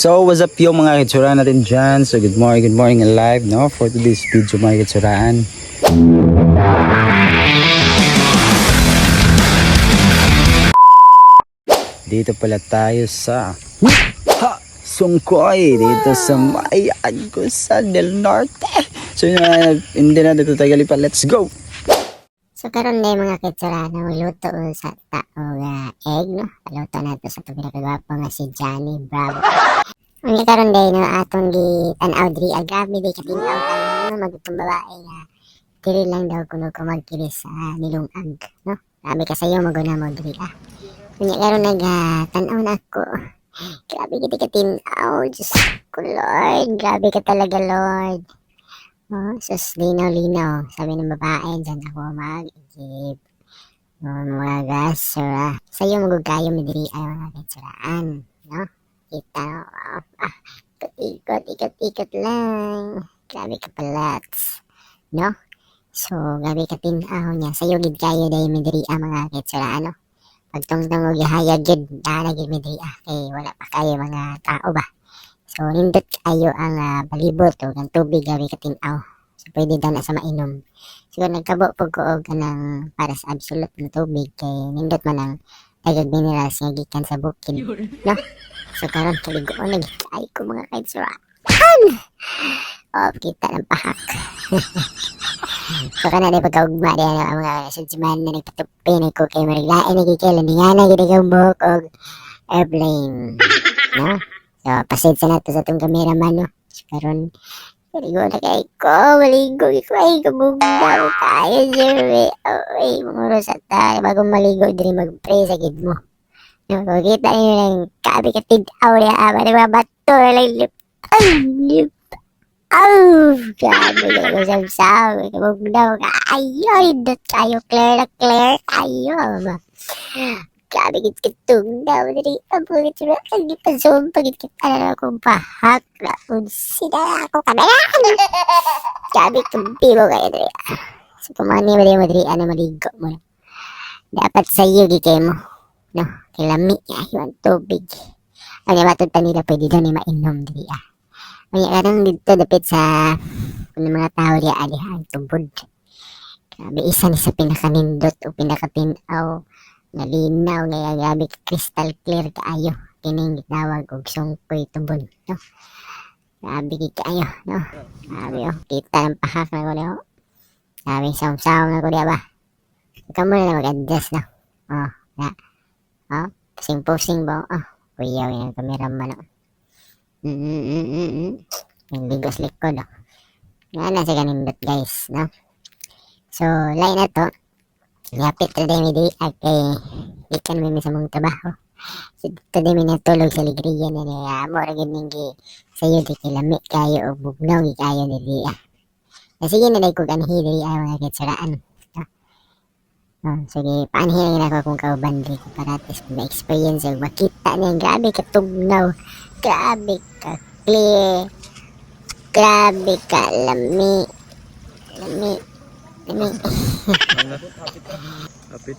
So, what's up yung mga kitsuraan natin dyan? So, good morning live, no? For today's video, mga kitsuraan. Dito pala tayo sa Sungkoy, dito sa Mayan ko sa Del Norte. So, hindi na dito tayo pa. Let's go! So karon day mga kitsura na magluto sa taong egg, no? Paluto na ito sa itong pinakagwapo nga si Johnny Bravo. Ang karon day no atong gi-tanaw diri agabi day katinaw tayo magutong babae nga diri lang daw kuno ko magkiri sa nilungag, no? Grabe ka sayo maguna mo diri Unya karon tanaw na ako. Grabe kita katinaw, Diyos ko Lord, grabe ka talaga Lord. Oh, sus, linaw-linaw. Sabi ng babae, dyan ako mag-igib. Mga gasura. Sa'yo magugkayo midiri ay mga kitsuraan. No? Kita, ikot lang. Grabe ka palats. No? So, grabe ka tinaw niya. Sa'yo gid kayo dahil midiri mga kitsuraan. No? Pagtong-tong hayag gid, nagig midiri kay wala pa kayo mga tao ba? So, nindot kayo ang balibot o ang tubig gabi katinaw. So, pwede daw na sa mainom. Siguro nagkabo po ko og kanang para sa absolute na tubig kay nindot man ang tagag minerals nga gikan sa bukid. No? So, karon kaligo ko nagkay ko mga kaitsuraan. Kita ng pahak. So, kana na pagkaugma din ang mga sadyaman na nagpatupin ko kay mariglain nagkikailan. Di nga na ginagaw buhok o airplane. No? So, pasensya na ito sa itong cameraman, no? Karon, maligo na kay ko, maligo ko, ay, kabugdaw tayo, Jerry. Ay, mga rosa tayo, bagong maligo, din mag-pray sa gid mo. No, kung kita nyo lang, kabi ka tid-aw niya, ama, nagbabato na lang, lip, grabe ka lang samsam, kabugdaw ka, ay, dot kayo, clear na clear kayo, ama. Grabe kitong daw diri abo kitira kagi pa-zoom pagit kita na akong pahak na unsina ako kamera. Grabe kampibo kayo diri. So kumani mo diri ano maligo mo. Dapat sayo gikay mo. No, kilami yung tubig. Ang matod pa nila pwede daw ni mainom diri May karang dito dapit sa mga tao diya ang tubod. Grabe isa ni sa pinakanindot o pinakatinaw. Nalinaw nga grabe crystal clear kaayo kining gitawag og sungkoy tubon, no? Grabe kaayo, no? Grabe kita ang pahak na ko niyo. Grabe saw na ko diya ba? Ikaw mo na mag-adjust, no? Na. Posing ba? Kuyaw yung cameraman, no? Yung ligos likod, no? Nga na sa ganindot, guys, no? So, lain na to. Yapit today mi di at ikan mi sa mong trabaho. So today mi natulog sa ligriya na niya. Mo ra gid ning sayo di kilami kayo o bugnaw gi kayo diri. Sige na dai ko ganhi diri ay mga kitsuraan. Sige paanhin na ako kung kauban diri ko para tis na experience og makita niya grabe ka tugnaw. Grabe ka clear. Grabe ka lami. Lami. Kapit.